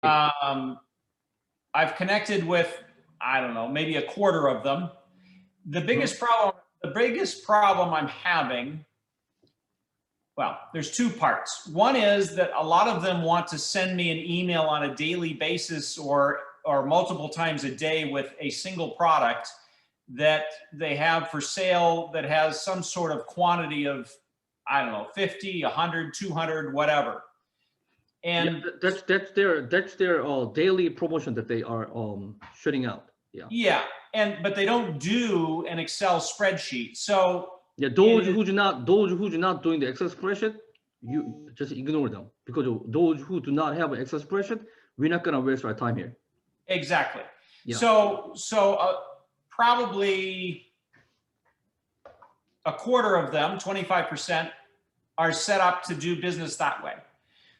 I've connected with, I don't know, maybe a quarter of them. The biggest problem I'm having, well, there's two parts. One is that a lot of them want to send me an email on a daily basis or multiple times a day with a single product that they have for sale that has some sort of quantity of, I don't know, 50, 100, 200, whatever. And that's their daily promotion that they are shooting out. Yeah, but they don't do an Excel spreadsheet. So those who do not doing the Excel spreadsheet, you just ignore them, because those who do not have an Excel spreadsheet, we're not gonna waste our time here. Exactly. Yeah. So probably a quarter of them, 25%, are set up to do business that way.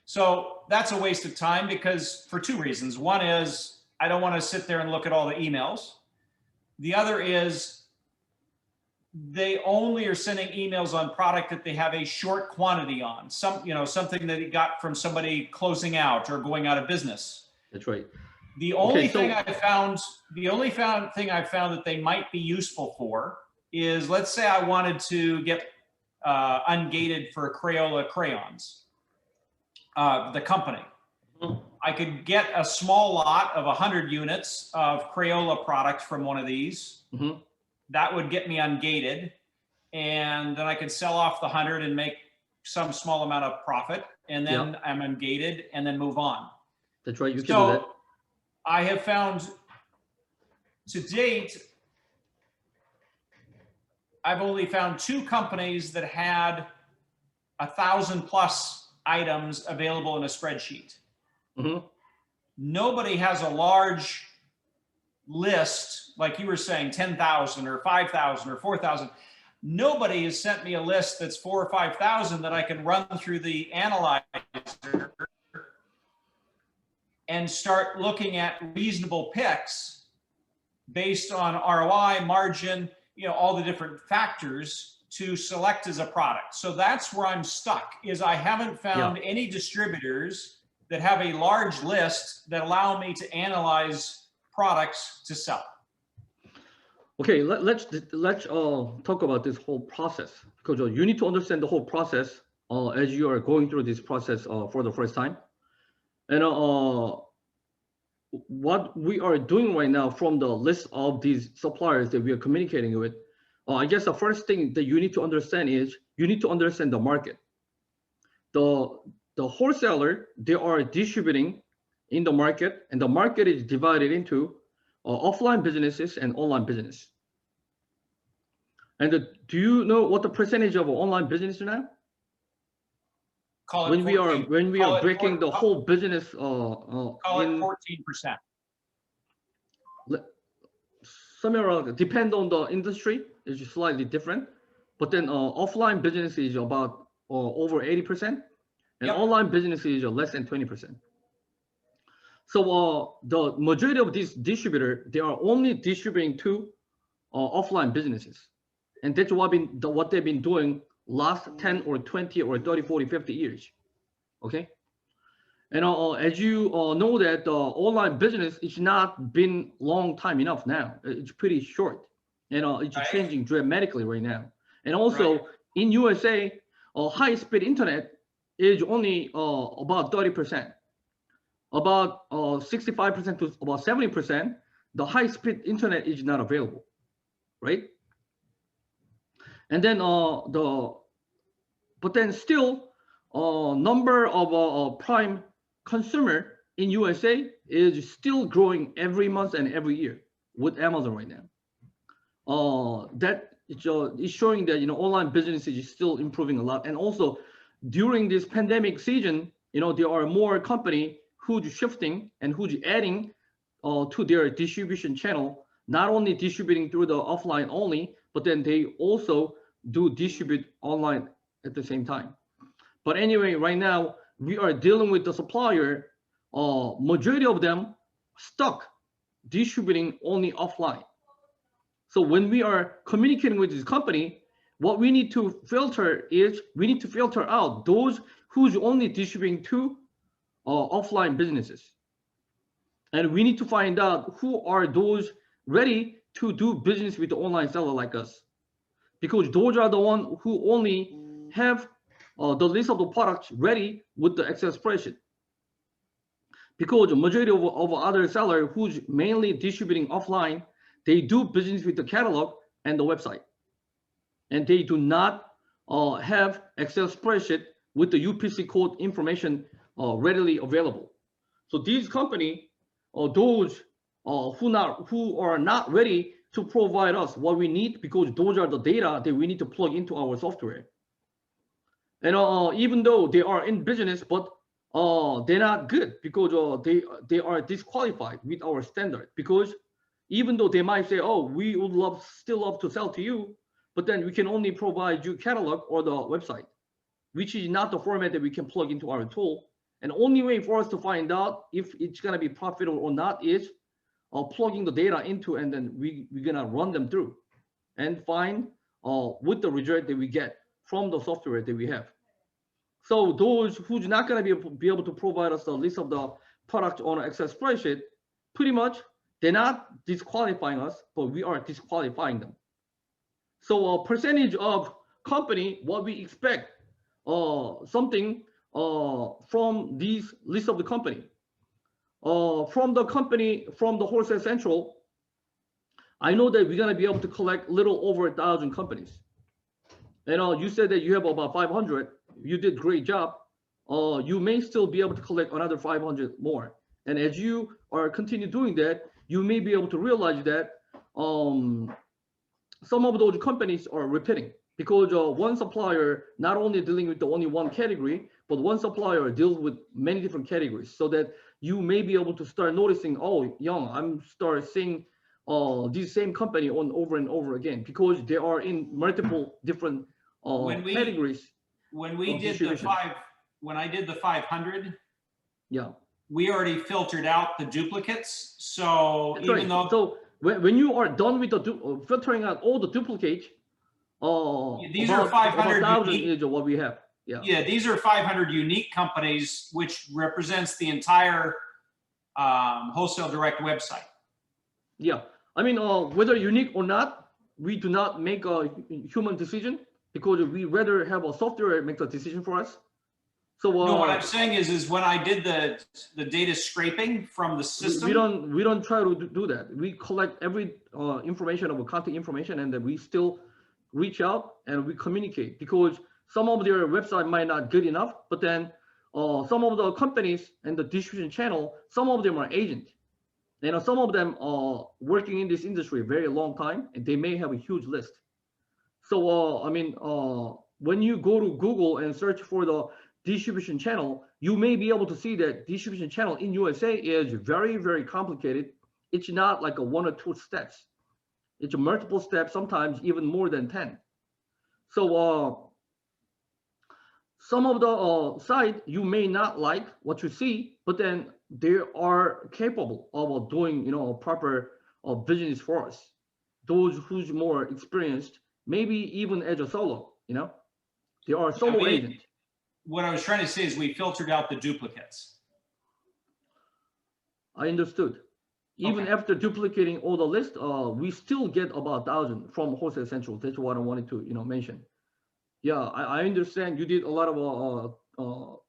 So that's a waste of time, because for two reasons. One is I don't want to sit there and look at all the emails. The other is they only are sending emails on product that they have a short quantity on, something that he got from somebody closing out or going out of business. That's right. The only thing I found that they might be useful for is, let's say I wanted to get ungated for Crayola crayons, the company. I could get a small lot of 100 units of Crayola product from one of these. That would get me ungated, and then I could sell off the 100 and make some small amount of profit, and then I'm ungated and then move on. That's right. You can do that. I have found to date, I've only found two companies that had 1,000+ items available in a spreadsheet. Nobody has a large list, like you were saying, 10,000 or 5,000 or 4,000. Nobody has sent me a list that's 4,000 or 5,000 that I can run through the analyzer and start looking at reasonable picks based on ROI, margin, all the different factors to select as a product. So that's where I'm stuck, is I haven't found any distributors that have a large list that allow me to analyze products to sell. Okay, let's talk about this whole process, because you need to understand the whole process as you are going through this process for the first time. And what we are doing right now from the list of these suppliers that we are communicating with, I guess the first thing that you need to understand is you need to understand the market. The wholesaler, they are distributing in the market, and the market is divided into offline businesses and online business. And do you know what the percentage of online business now? When we are breaking the whole business, call it 14%. Somewhere around, depend on the industry, it's slightly different, but then offline business is about over 80%, and online business is less than 20%. So the majority of these distributors, they are only distributing to offline businesses, and that's what they've been doing last 10 or 20 or 30, 40, 50 years. Okay. And as you know that the online business is not been long time enough now. It's pretty short, and it's changing dramatically right now. And also in USA, high-speed internet is only about 30%. About 65% to about 70%, the high-speed internet is not available, right? And then but then still, number of prime consumer in USA is still growing every month and every year with Amazon right now. That is showing that online business is still improving a lot. And also during this pandemic season, there are more company who's shifting and who's adding to their distribution channel, not only distributing through the offline only, but then they also do distribute online at the same time. But anyway, right now we are dealing with the supplier, majority of them stuck distributing only offline. So when we are communicating with this company, what we need to filter is we need to filter out those who's only distributing to offline businesses. And we need to find out who are those ready to do business with the online seller like us, because those are the one who only have the list of the products ready with the Excel spreadsheet. Because the majority of other seller who's mainly distributing offline, they do business with the catalog and the website, and they do not have Excel spreadsheet with the UPC code information readily available. So these company, those who are not ready to provide us what we need, because those are the data that we need to plug into our software. And even though they are in business, but they're not good, because they are disqualified with our standard. Because even though they might say, oh, we would still love to sell to you, but then we can only provide you catalog or the website, which is not the format that we can plug into our tool. And only way for us to find out if it's gonna be profitable or not is plugging the data into, and then we're gonna run them through and find with the result that we get from the software that we have. So those who's not gonna be able to provide us the list of the product on an Excel spreadsheet, pretty much they're not disqualifying us, but we are disqualifying them. So a percentage of company, what we expect something from these list of the company. From the Wholesale Central, I know that we're gonna be able to collect little over 1,000 companies. And you said that you have about 500. You did great job. You may still be able to collect another 500 more. And as you are continue doing that, you may be able to realize that some of those companies are repeating, because one supplier not only dealing with the only one category, but one supplier deals with many different categories, so that you may be able to start noticing, oh, Young, I'm start seeing this same company on over and over again, because they are in multiple different categories. When we did when I did the 500, yeah, we already filtered out the duplicates. So that's even right. though So when you are done with the filtering out all the duplicates, these are 500 1,000 unique, is what we have. Yeah, these are 500 unique companies, which represents the entire Wholesale Direct website. Yeah, I mean, whether unique or not, we do not make a human decision, because we rather have a software make a decision for us. So no, what I'm saying is when I did the data scraping from the system, we don't try to do that. We collect every information of contact information, and then we still reach out and we communicate, because some of their website might not good enough, but then some of the companies and the distribution channel, some of them are agents. Some of them are working in this industry a very long time, and they may have a huge list. So I mean, when you go to Google and search for the distribution channel, you may be able to see that distribution channel in USA is very, very complicated. It's not like a 1 or 2 steps. It's a multiple steps, sometimes even more than 10. So some of the site you may not like what you see, but then they are capable of doing a proper business for us. Those who's more experienced, maybe even as a solo, they are solo agents. What I was trying to say is we filtered out the duplicates. I understood. Even after duplicating all the list, we still get about 1,000 from Wholesale Central. That's what I wanted to mention. Yeah, I understand you did a lot of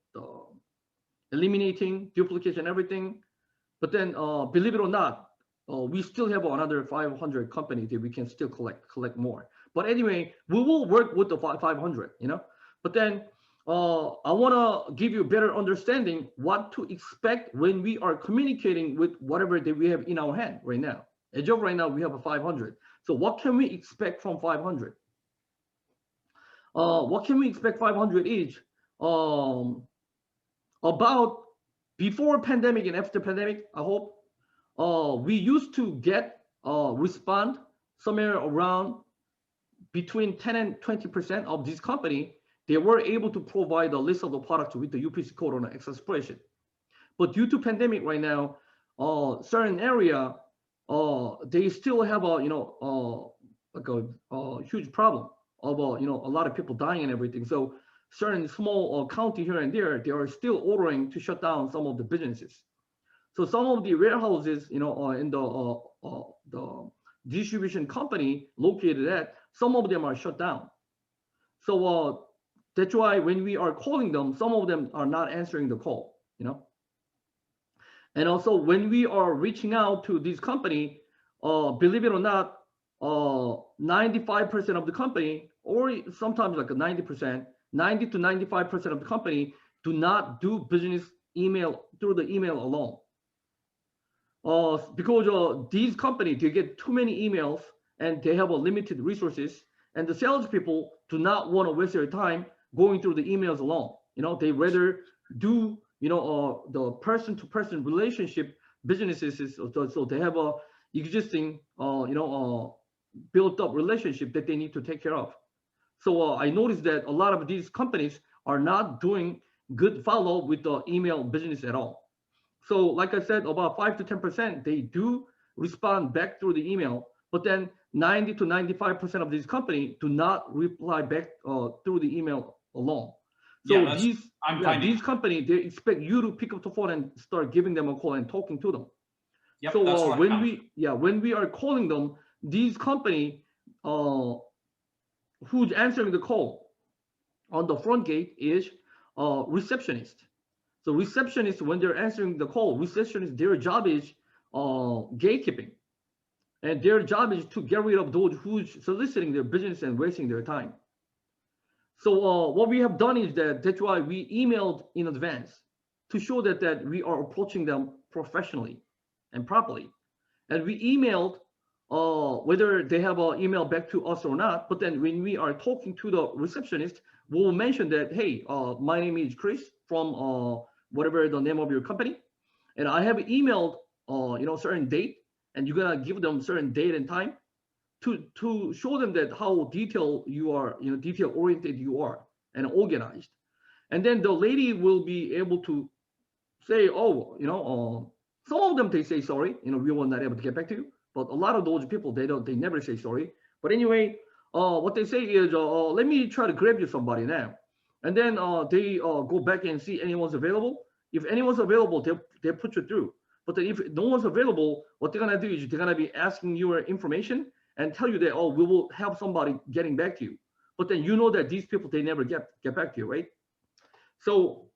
eliminating duplication and everything, but then believe it or not, we still have another 500 companies that we can still collect more. But anyway, we will work with the 500, but then I want to give you a better understanding what to expect when we are communicating with whatever that we have in our hand right now. As of right now, we have a 500. So what can we expect from 500? What can we expect 500 is about before pandemic and after pandemic, I hope. We used to get respond somewhere around between 10 and 20% of this company. They were able to provide a list of the products with the UPC code on an Excel spreadsheet. But due to pandemic right now, certain area, they still have a like a huge problem of a lot of people dying and everything. So certain small county here and there, they are still ordering to shut down some of the businesses. So some of the warehouses, you know, in the distribution company located at, some of them are shut down. So that's why when we are calling them, some of them are not answering the call, you know. And also when we are reaching out to this company, believe it or not, 95% of the company, or sometimes like a 90%, 90 to 95% of the company do not do business email through the email alone. Because these companies, they get too many emails and they have a limited resources, and the salespeople do not want to waste their time going through the emails alone. You know, they rather do, you know, the person-to-person relationship businesses, so they have a existing, you know, built-up relationship that they need to take care of. So I noticed that a lot of these companies are not doing good follow with the email business at all. So like I said, about 5 to 10%, they do respond back through the email, but then 90 to 95% of these companies do not reply back through the email alone. So yeah, these companies, they expect you to pick up the phone and start giving them a call and talking to them. Yep, So when we are calling them, these company who's answering the call on the front gate is receptionist. So receptionist, when they're answering the call, receptionist, their job is gatekeeping, and their job is to get rid of those who's soliciting their business and wasting their time. So what we have done is that's why we emailed in advance to show that we are approaching them professionally and properly. And we emailed whether they have an email back to us or not. But then when we are talking to the receptionist, we'll mention that, hey, my name is Chris from whatever the name of your company, and I have emailed you know, certain date, and you're gonna give them certain date and time to show them that how detailed you are, you know, detail oriented you are and organized. And then the lady will be able to say, oh, you know, some of them, they say sorry, you know, we were not able to get back to you. But a lot of those people, they never say sorry. But anyway, what they say is, let me try to grab you somebody now. And then they go back and see anyone's available. If anyone's available, they put you through. But then if no one's available, what they're gonna do is they're gonna be asking your information and tell you that, oh, we will have somebody getting back to you. But then you know that these people, they never get back to you, right? So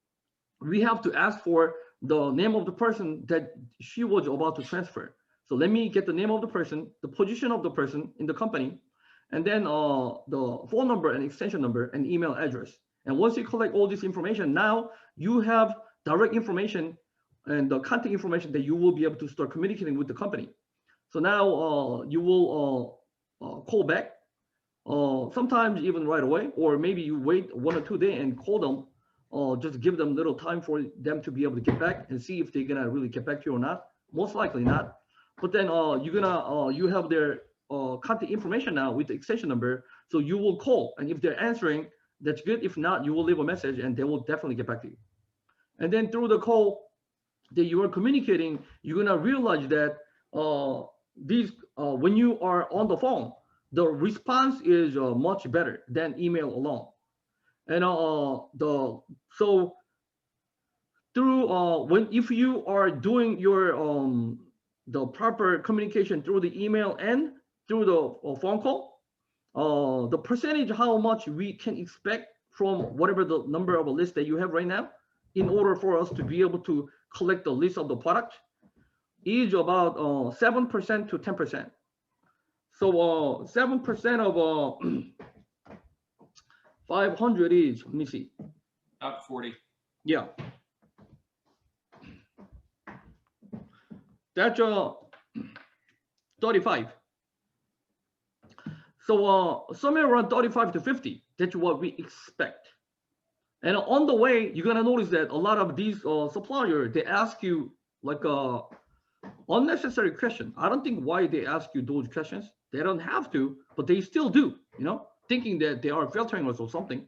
we have to ask for the name of the person that she was about to transfer. So let me get the name of the person, the position of the person in the company, and then the phone number and extension number and email address. And once you collect all this information, now you have direct information and the contact information that you will be able to start communicating with the company. So now you will call back, sometimes even right away, or maybe you wait 1 or 2 days and call them, just give them a little time for them to be able to get back and see if they're gonna really get back to you or not. Most likely not. But then you have their contact information now with the extension number, so you will call, and if they're answering, that's good. If not, you will leave a message and they will definitely get back to you. And then through the call that you are communicating, you're gonna realize that when you are on the phone, the response is much better than email alone. And so through if you are doing your the proper communication through the email and through the phone call, the percentage how much we can expect from whatever the number of a list that you have right now, in order for us to be able to collect the list of the product, is about 7% to 10%. So 7% of 500 is, let me see. About 40. Yeah. That's 35. So somewhere around 35 to 50, that's what we expect. And on the way, you're gonna notice that a lot of these suppliers, they ask you like unnecessary question. I don't think why they ask you those questions. They don't have to, but they still do, you know, thinking that they are filtering us or something.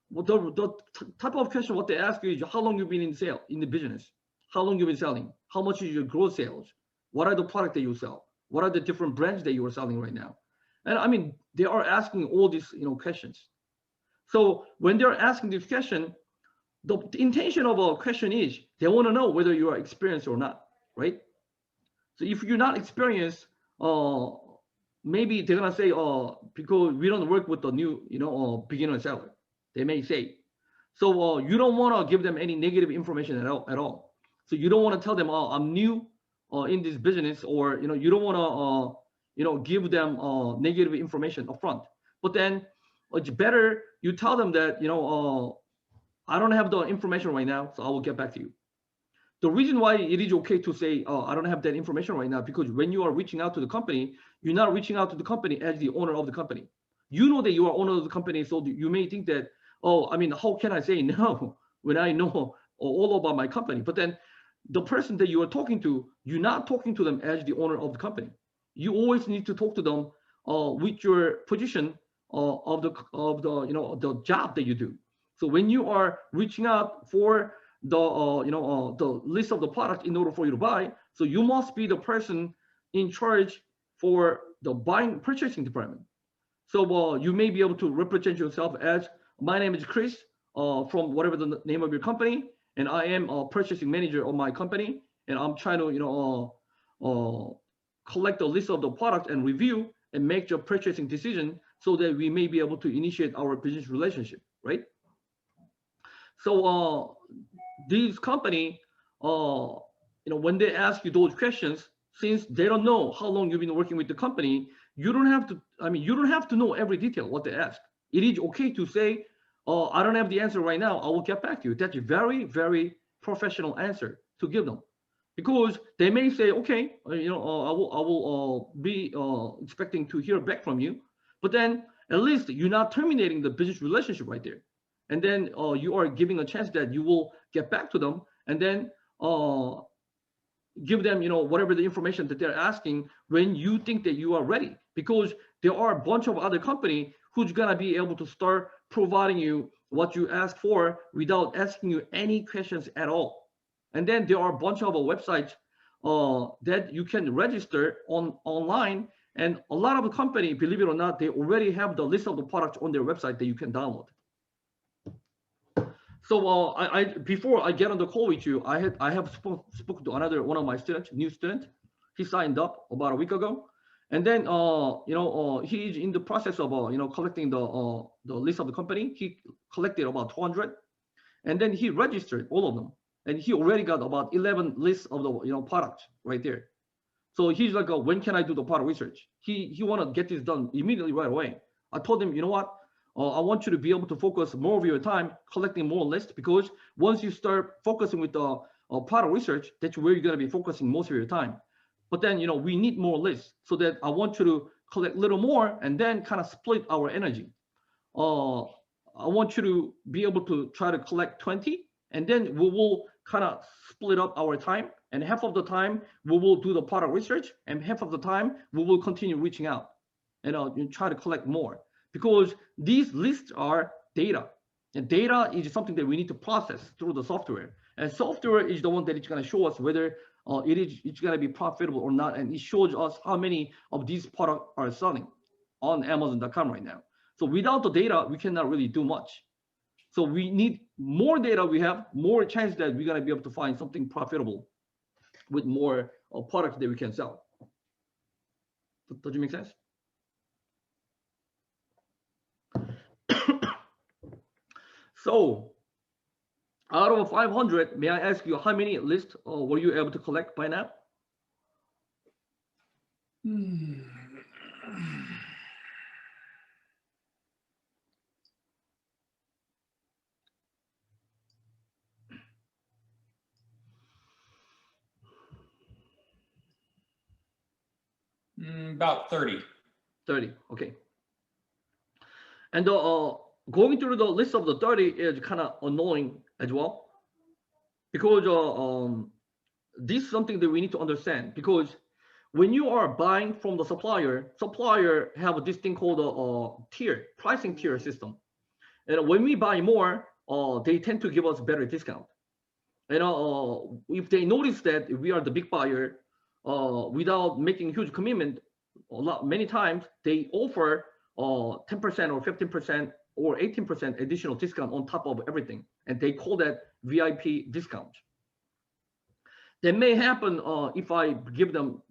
Well, the type of question what they ask you is how long you've been in the business, how long you've been selling, how much is your gross sales, what are the products that you sell, what are the different brands that you are selling right now. And I mean, they are asking all these, you know, questions. So when they're asking this question, the intention of a question is they want to know whether you are experienced or not. right? So if you're not experienced, maybe they're gonna say, because we don't work with the new, beginner seller. They may say. So you don't want to give them any negative information at all. So you don't want to tell them, oh, I'm new in this business, or you don't want to give them negative information upfront. But then it's better you tell them that I don't have the information right now, so I will get back to you. The reason why it is okay to say, oh, I don't have that information right now, because when you are reaching out to the company, you're not reaching out to the company as the owner of the company. You know that you are owner of the company, so you may think that, oh, I mean, how can I say no when I know all about my company? But then the person that you are talking to, you're not talking to them as the owner of the company. You always need to talk to them with your position of the job that you do. So when you are reaching out for the list of the products in order for you to buy, so you must be the person in charge for the purchasing department. So you may be able to represent yourself as, my name is Chris from whatever the name of your company, and I am a purchasing manager of my company, and I'm trying to collect a list of the product and review and make the purchasing decision so that we may be able to initiate our business relationship, right? So these company, when they ask you those questions, since they don't know how long you've been working with the company, you don't have to know every detail what they ask. It is okay to say, I don't have the answer right now, I will get back to you. That's a very, very professional answer to give them, because they may say, okay, I will be expecting to hear back from you, but then at least you're not terminating the business relationship right there. And then you are giving a chance that you will get back to them, and then give them whatever the information that they're asking when you think that you are ready, because there are a bunch of other company who's gonna be able to start providing you what you ask for without asking you any questions at all. And then there are a bunch of websites that you can register online, and a lot of the company, believe it or not, they already have the list of the products on their website that you can download. So before I get on the call with you, I have spoken to another one of my students, new student. He signed up about a week ago, and then he is in the process of collecting the list of the company. He collected about 200, and then he registered all of them, and he already got about 11 lists of the products right there. So he's like, when can I do the product research? He want to get this done immediately right away. I told him, you know what? I want you to be able to focus more of your time collecting more lists, because once you start focusing with the product research, that's where you're going to be focusing most of your time. But then, we need more lists, so that I want you to collect a little more and then kind of split our energy. I want you to be able to try to collect 20, and then we will kind of split up our time. And half of the time we will do the product research, and half of the time we will continue reaching out and try to collect more. Because these lists are data, and data is something that we need to process through the software. And software is the one that is going to show us whether it's going to be profitable or not, and it shows us how many of these products are selling on Amazon.com right now. So without the data, we cannot really do much. So we need more data. We have more chance that we're going to be able to find something profitable with more products that we can sell. Does it make sense? So out of 500, may I ask you how many lists were you able to collect by now? About 30. 30, okay. And going through the list of the 30 is kind of annoying as well, because this is something that we need to understand. Because when you are buying from the supplier have this thing called a pricing tier system. And when we buy more, they tend to give us better discount. If they notice that we are the big buyer, without making huge commitment, many times they offer 10% or 15% or 18% additional discount on top of everything, and they call that VIP discount. That may happen if I give them,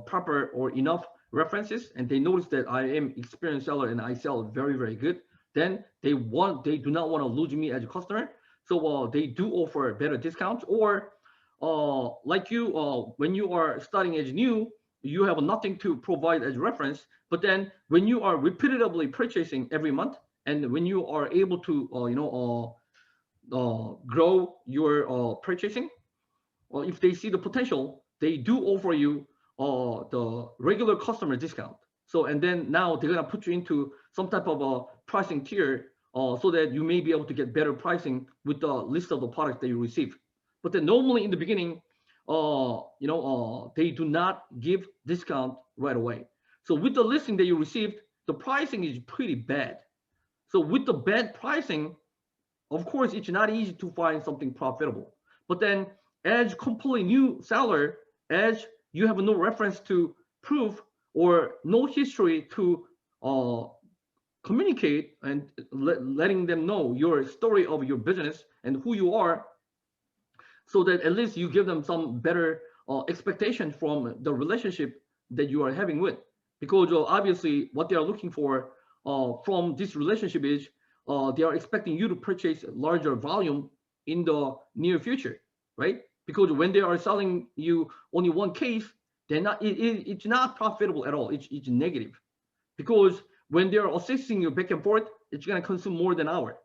proper or enough references, and they notice that I am experienced seller and I sell very, very good. Then they do not want to lose me as a customer, so they do offer better discounts. Or like you, when you are starting as new, you have nothing to provide as reference. But then when you are repeatedly purchasing every month, and when you are able to, grow your purchasing, well, if they see the potential, they do offer you the regular customer discount. So, and then now they're gonna put you into some type of a pricing tier, so that you may be able to get better pricing with the list of the products that you receive. But then normally in the beginning, they do not give discount right away. So with the listing that you received, the pricing is pretty bad. So with the bad pricing, of course, it's not easy to find something profitable. But then as completely new seller, as you have no reference to prove or no history to communicate and letting them know your story of your business and who you are, so that at least you give them some better expectation from the relationship that you are having with. Because obviously what they are looking for from this relationship is they are expecting you to purchase larger volume in the near future, right? Because when they are selling you only one case, they're not. It's not profitable at all. It's negative, because when they are assisting you back and forth, it's gonna consume more than an hour.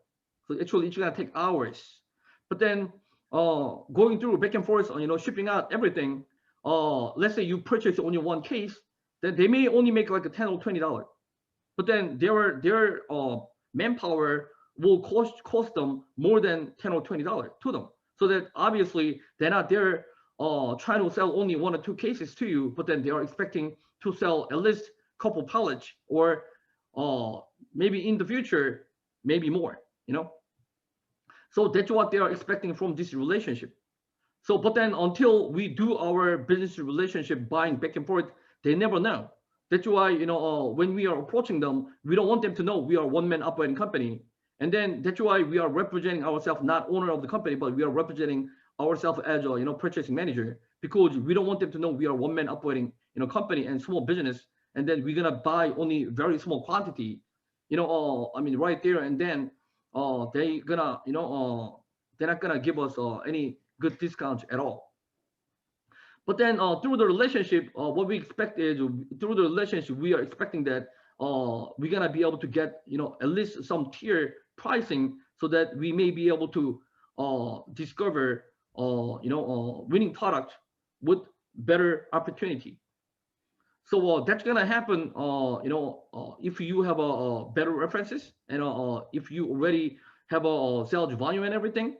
So actually, it's gonna take hours. But then going through back and forth, shipping out everything. Let's say you purchase only one case, then they may only make like a $10 or $20. But then their manpower will cost them more than $10 or $20 to them. So that obviously they're not there trying to sell only 1 or 2 cases to you, but then they are expecting to sell at least a couple pallets, or maybe in the future, maybe more, So that's what they are expecting from this relationship. So, but then until we do our business relationship buying back and forth, they never know. That's why, when we are approaching them, we don't want them to know we are one-man operating company. And then that's why we are representing ourselves, not owner of the company, but we are representing ourselves as a, purchasing manager, because we don't want them to know we are one-man operating, company and small business. And then we're gonna buy only very small quantity, right there. And then they gonna, they're not gonna give us any good discounts at all. But then through the relationship, what we expect is through the relationship, we are expecting that we're gonna be able to get, at least some tier pricing, so that we may be able to discover, winning product with better opportunity. So that's gonna happen, if you have better references, and if you already have a sales volume and everything.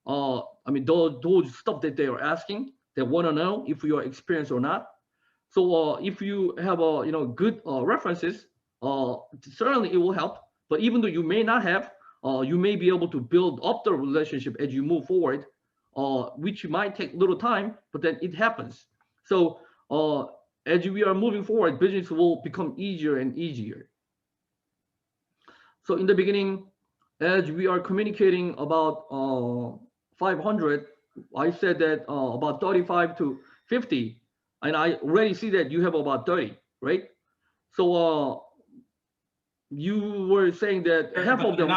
Those stuff that they are asking, they want to know if you are experienced or not. So if you have good references, certainly it will help. But even though you may not have, you may be able to build up the relationship as you move forward, which might take a little time, but then it happens. So as we are moving forward, business will become easier and easier. So in the beginning, as we are communicating about 500, I said that about 35 to 50, and I already see that you have about 30, right? So you were saying that half of them.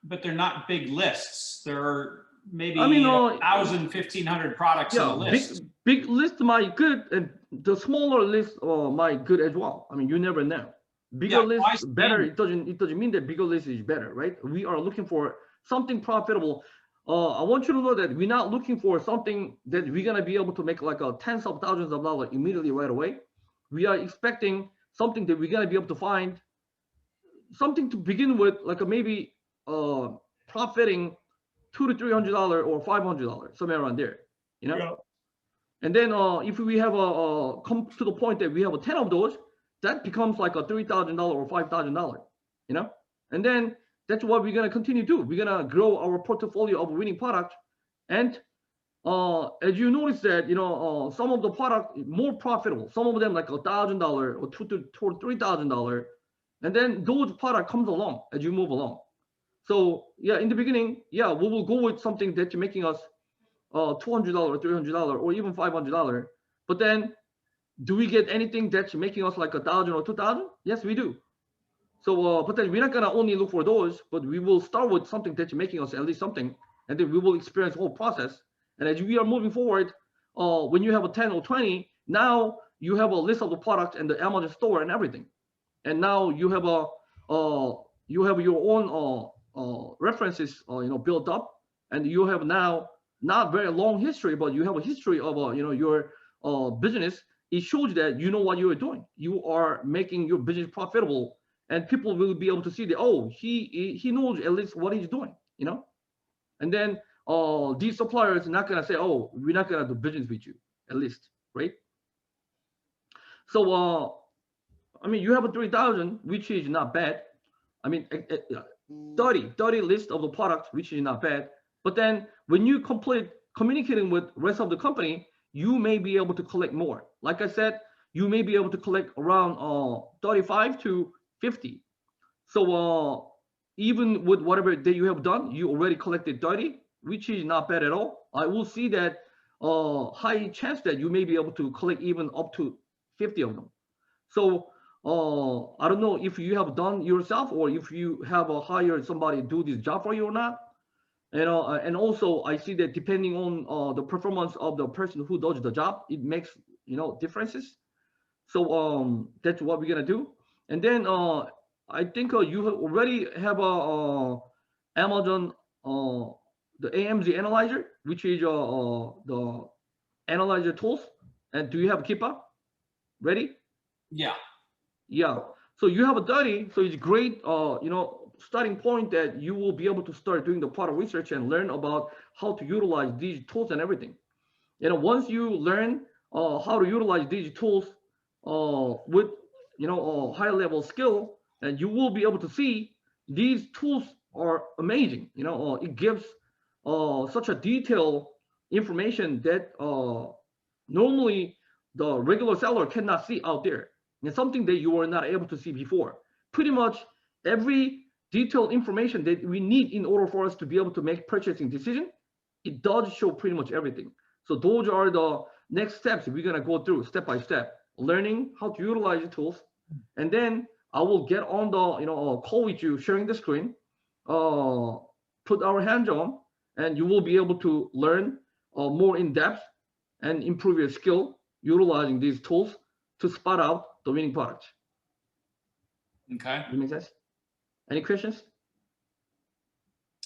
But they're not big lists. There are maybe 1,000, 1,500 products on the list. Big list might good, and the smaller list might good as well. You never know. Bigger list better. It doesn't mean that bigger list is better, right? We are looking for something profitable. I want you to know that we're not looking for something that we're gonna be able to make like tens of thousands of dollars immediately right away. We are expecting something that we're gonna be able to find something to begin with, like maybe profiting $200 to $300 or $500, somewhere around there, Yeah. And then if we have come to the point that we have 10 of those, that becomes like a $3,000 or $5,000, And then that's what we're gonna continue to do. We're gonna grow our portfolio of winning product, and as you notice that some of the product more profitable, some of them like $1,000 or $2,000 to $3,000, and then those product comes along as you move along. So yeah, in the beginning, yeah, we will go with something that's making us $200 or $300 or even $500. But then, do we get anything that's making us like 1,000 or 2,000? Yes, we do. So, but then we're not gonna only look for those, but we will start with something that's making us at least something, and then we will experience the whole process. And as we are moving forward, when you have a 10 or 20, now you have a list of the products and the Amazon store and everything, and now you have your own references, built up, and you have now not very long history, but you have a history of your business. It shows that you know what you are doing. You are making your business profitable, and people will be able to see that, oh, he knows at least what he's doing, and then these suppliers are not gonna say, oh, we're not gonna do business with you, at least, right? So I mean, you have a 3,000, which is not bad. I mean, 30 list of the products, which is not bad. But then when you complete communicating with rest of the company, you may be able to collect more. Like I said, you may be able to collect around 35 to 50. So even with whatever that you have done, you already collected 30, which is not bad at all. I will see that high chance that you may be able to collect even up to 50 of them. So I don't know if you have done yourself or if you have hired somebody to do this job for you or not. And also I see that depending on the performance of the person who does the job, it makes differences. So that's what we're gonna do. And then I think you already have a Amazon the AMZ analyzer, which is the analyzer tools. And do you have Kippa ready? Yeah. Yeah. So you have a 30, so it's great, starting point that you will be able to start doing the product research and learn about how to utilize these tools and everything. Once you learn how to utilize these tools with a high level skill, and you will be able to see these tools are amazing. It gives such a detailed information that normally the regular seller cannot see out there. It's something that you were not able to see before. Pretty much every detailed information that we need in order for us to be able to make purchasing decision, it does show pretty much everything. So those are the next steps we're gonna go through step by step, learning how to utilize the tools, and then I will get on the call with you, sharing the screen, put our hands on, and you will be able to learn more in depth and improve your skill utilizing these tools to spot out the winning products. Okay. Does it make sense? Any questions?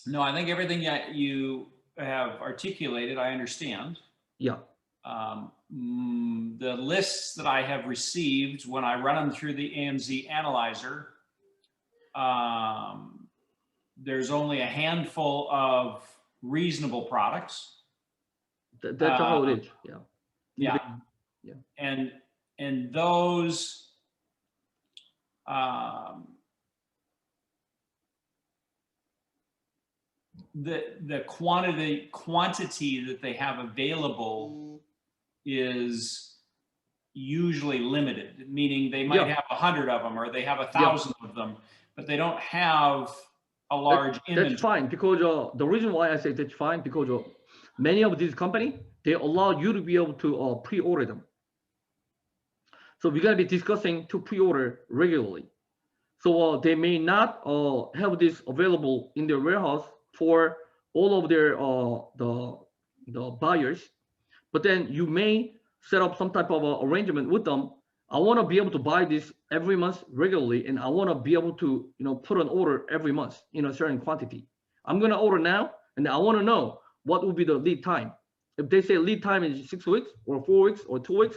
No, I think everything that you have articulated, I understand. Yeah. The lists that I have received, when I run them through the AMZ analyzer, there's only a handful of reasonable products. That's how it is. Yeah. Yeah. Yeah. And those, the quantity that they have available is usually limited, meaning they might have 100 of them or they have 1,000 of them, but they don't have a large inventory. That's fine, because the reason why I say that's fine, because many of these companies, they allow you to be able to pre-order them. So we're gonna be discussing to pre-order regularly. So they may not have this available in their warehouse for all of their the buyers, but then you may set up some type of arrangement with them. I want to be able to buy this every month regularly, and I want to be able to put an order every month in a certain quantity. I'm gonna order now, and I want to know what will be the lead time. If they say lead time is 6 weeks or 4 weeks or 2 weeks,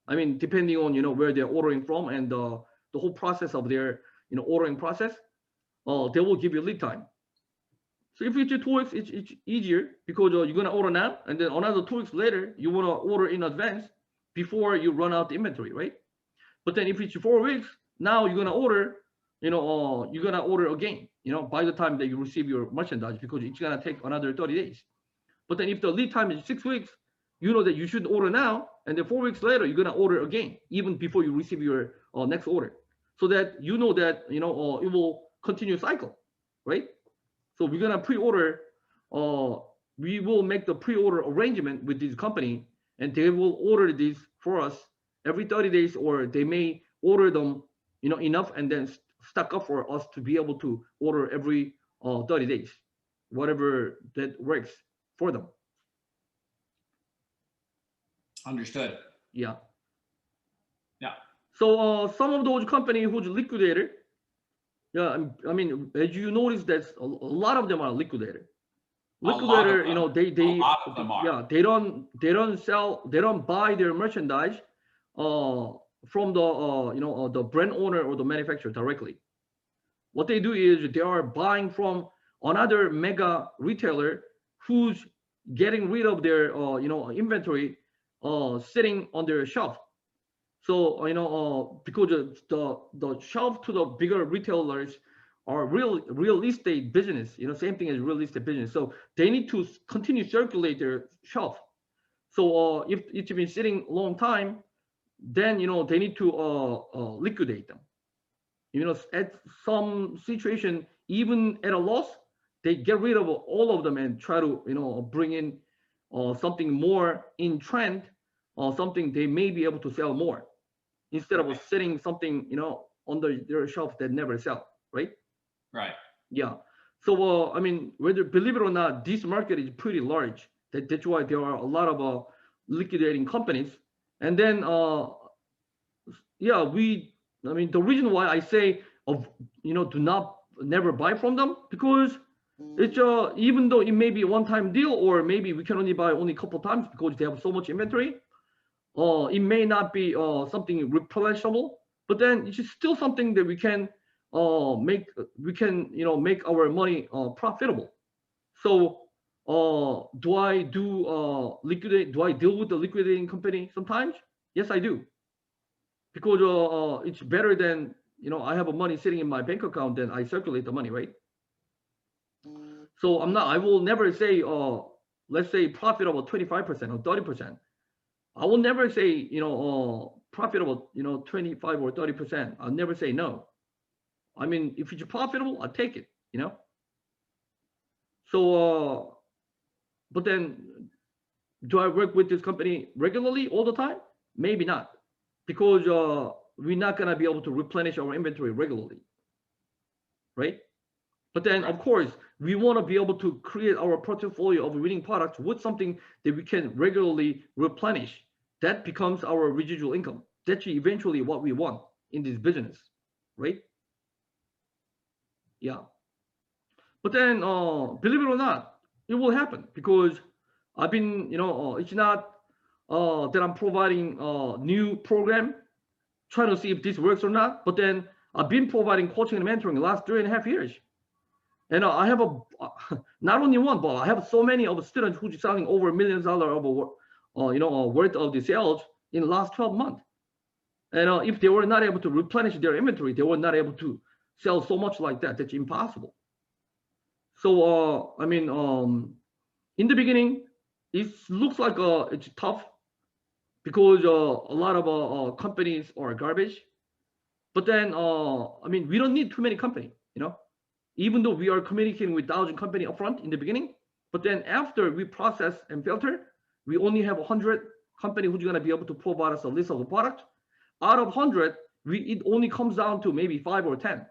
I mean, depending on where they're ordering from and the whole process of their ordering process, they will give you lead time. So if it's 2 weeks, it's easier because you're gonna order now, and then another 2 weeks later, you wanna order in advance before you run out the inventory, right? But then if it's 4 weeks, now you're gonna order, you're gonna order again, by the time that you receive your merchandise, because it's gonna take another 30 days. But then if the lead time is 6 weeks, you know that you should order now, and then 4 weeks later, you're gonna order again, even before you receive your next order, so that that it will continue cycle, right? So we're gonna pre-order we will make the pre-order arrangement with this company, and they will order this for us every 30 days, or they may order them, enough, and then stock up for us to be able to order every 30 days, whatever that works for them. Understood. Yeah. Yeah. So some of those companies who's liquidated, yeah, I mean, as you notice, that a lot of them are liquidated. Liquidator, A lot of them are. yeah, they don't sell, they don't buy their merchandise from the the brand owner or the manufacturer directly. What they do is they are buying from another mega retailer who's getting rid of their inventory sitting on their shelf. So because the shelf to the bigger retailers are real estate business, same thing as real estate business. So they need to continue circulate their shelf. So if it's been sitting a long time, then they need to liquidate them. At some situation, even at a loss, they get rid of all of them and try to bring in something more in trend, or something they may be able to sell more, instead of sitting something under their shelf that never sell, right? Right. Yeah. So I mean, whether believe it or not, this market is pretty large. That's why there are a lot of liquidating companies. And then yeah, I mean, the reason why I say do not never buy from them, because it's even though it may be a one-time deal, or maybe we can only buy only a couple times because they have so much inventory. It may not be something replenishable, but then it's still something that we can make our money profitable. So do I deal with the liquidating company sometimes? Yes, I do, because it's better than I have money sitting in my bank account, then I circulate the money, right? So I will never say let's say profitable 25% or 30%. I will never say, profitable, 25 or 30%. I'll never say no. I mean, if it's profitable, I'll take it, So, but then do I work with this company regularly all the time? Maybe not, because we're not going to be able to replenish our inventory regularly, right? But then, of course, we want to be able to create our portfolio of winning products with something that we can regularly replenish. That becomes our residual income. That's eventually what we want in this business, right? Yeah. But then, believe it or not, it will happen, because I've been, it's not that I'm providing a new program, trying to see if this works or not. But then I've been providing coaching and mentoring the last 3.5 years. And I have not only one, but I have so many of students who's selling over $1 million of worth of the sales in the last 12 months. And if they were not able to replenish their inventory, they were not able to sell so much like that. That's impossible. So I mean, in the beginning, it looks like it's tough, because a lot of companies are garbage. But then I mean, we don't need too many companies, even though we are communicating with 1,000 companies upfront in the beginning. But then after we process and filter, we only have 100 companies who's going to be able to provide us a list of the product. Out of 100, it only comes down to maybe 5 or 10.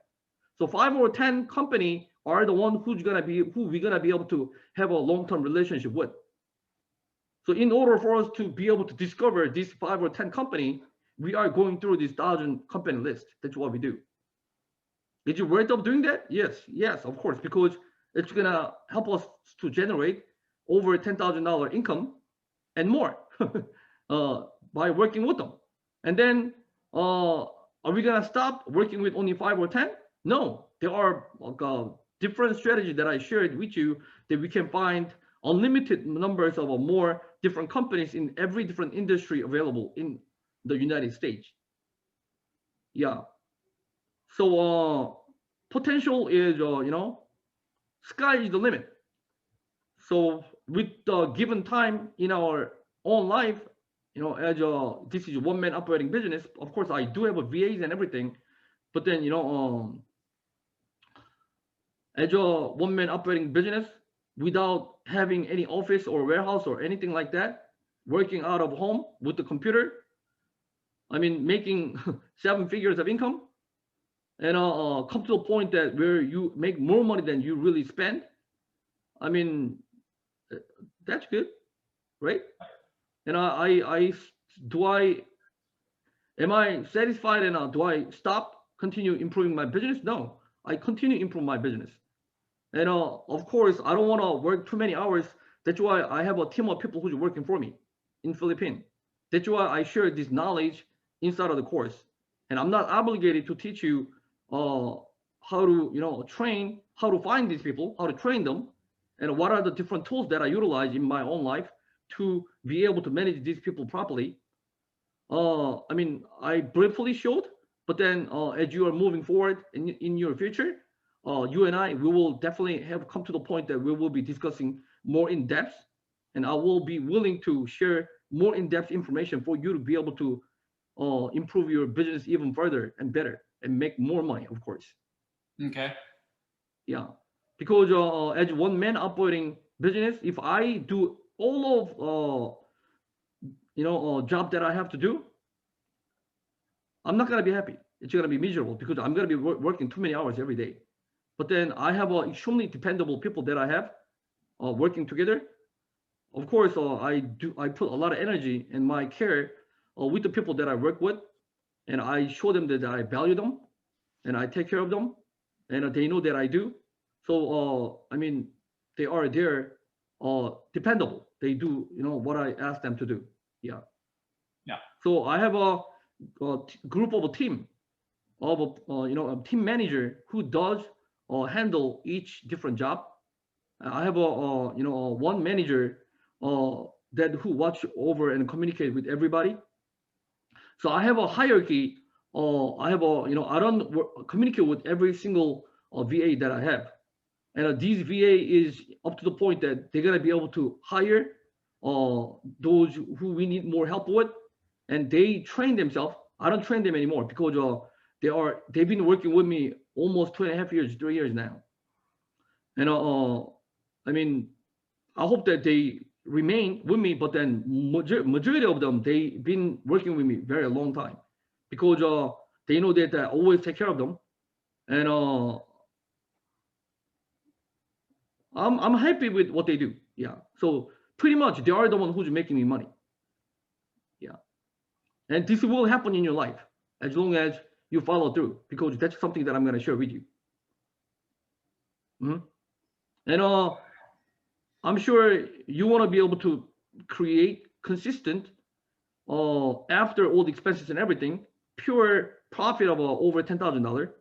So 5 or 10 companies are the one who we're going to be able to have a long-term relationship with. So in order for us to be able to discover these 5 or 10 companies, we are going through this 1,000 company list. That's what we do. Is it worth of doing that? Yes, of course, because it's going to help us to generate over $10,000 income and more by working with them. And then are we going to stop working with only 5 or 10? No, there are different strategies that I shared with you that we can find unlimited numbers of more different companies in every different industry available in the United States. Yeah. So potential is, sky is the limit. So with the given time in our own life, as this is a one-man operating business, of course I do have a VAs and everything, but then, as a one-man operating business, without having any office or warehouse or anything like that, working out of home with the computer. I mean, making 7 figures of income, and come to the point that where you make more money than you really spend. I mean, that's good, right? And am I satisfied, and do I stop, continue improving my business? No, I continue improve my business. And of course, I don't want to work too many hours. That's why I have a team of people who's working for me in Philippines. That's why I share this knowledge inside of the course. And I'm not obligated to teach you how to, train, how to find these people, how to train them, and what are the different tools that I utilize in my own life to be able to manage these people properly. I mean, I briefly showed, but then as you are moving forward in your future, you and I, we will definitely have come to the point that we will be discussing more in depth, and I will be willing to share more in-depth information for you to be able to improve your business even further and better and make more money, of course. Okay. Yeah, because as one man operating business, if I do all of job that I have to do, I'm not gonna be happy. It's gonna be miserable because I'm gonna be working too many hours every day. But then I have extremely dependable people that I have working together. Of course, I put a lot of energy and my care with the people that I work with, and I show them that I value them, and I take care of them, and they know that I do. So I mean, they are there, dependable. They do what I ask them to do. Yeah. Yeah. So I have a group of a team of a team manager who does handle each different job. I have a one manager that who watch over and communicate with everybody. So I have a hierarchy. I have I don't communicate with every single VA that I have, and these VA is up to the point that they're gonna be able to hire those who we need more help with, and they train themselves. I don't train them anymore because they've been working with me almost 2.5 years, 3 years now, and I mean, I hope that they remain with me, but then majority of them, they've been working with me very long time because they know that I always take care of them, and I'm happy with what they do. Yeah, so pretty much they are the one who's making me money. Yeah, and this will happen in your life as long as you follow through, because that's something that I'm going to share with you. And I'm sure you want to be able to create consistent, after all the expenses and everything, pure profit of over $10,000.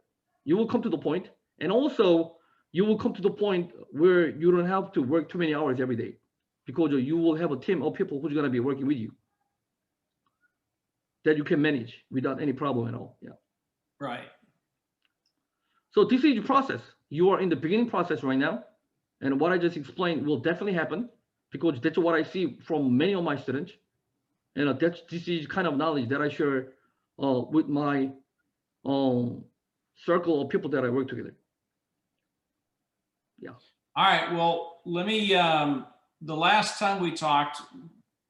You will come to the point, and also you will come to the point where you don't have to work too many hours every day, because you will have a team of people who's going to be working with you that you can manage without any problem at all. Yeah. Right. So this is the process. You are in the beginning process right now. And what I just explained will definitely happen because that's what I see from many of my students. And this is kind of knowledge that I share with my circle of people that I work together. Yeah. All right. Well, let me, the last time we talked,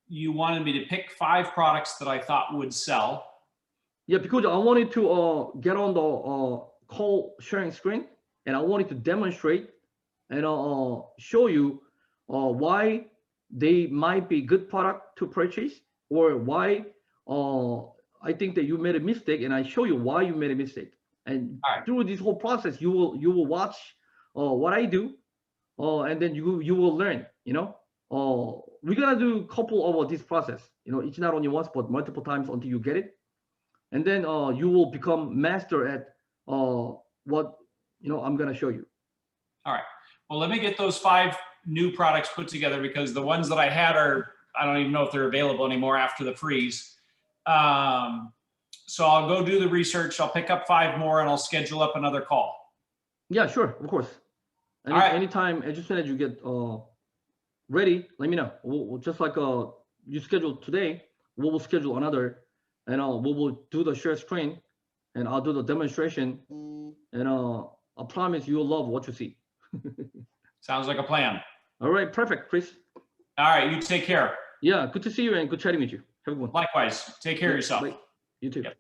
you wanted me to pick 5 products that I thought would sell. Yeah, because I wanted to get on the call sharing screen, and I wanted to demonstrate and show you why they might be good product to purchase, or why I think that you made a mistake, and I show you why you made a mistake. And through this whole process, you will watch what I do, and then you will learn. We're gonna do a couple of this process. It's not only once but multiple times until you get it, and then you will become master at what I'm gonna show you. All right. Well, let me get those 5 new products put together, because the ones that I had I don't even know if they're available anymore after the freeze. So I'll go do the research. I'll pick up 5 more, and I'll schedule up another call. Yeah, sure, of course. All right. Anytime, as soon as you get ready, let me know. We'll just like you scheduled today, we will schedule another, and we will do the share screen, and I'll do the demonstration, and I promise you'll love what you see. Sounds like a plan. All right, perfect, Chris. All right, you take care. Yeah, good to see you and good chatting with you. Have a good one. Likewise, take care of yourself. Bye. You too. Yep.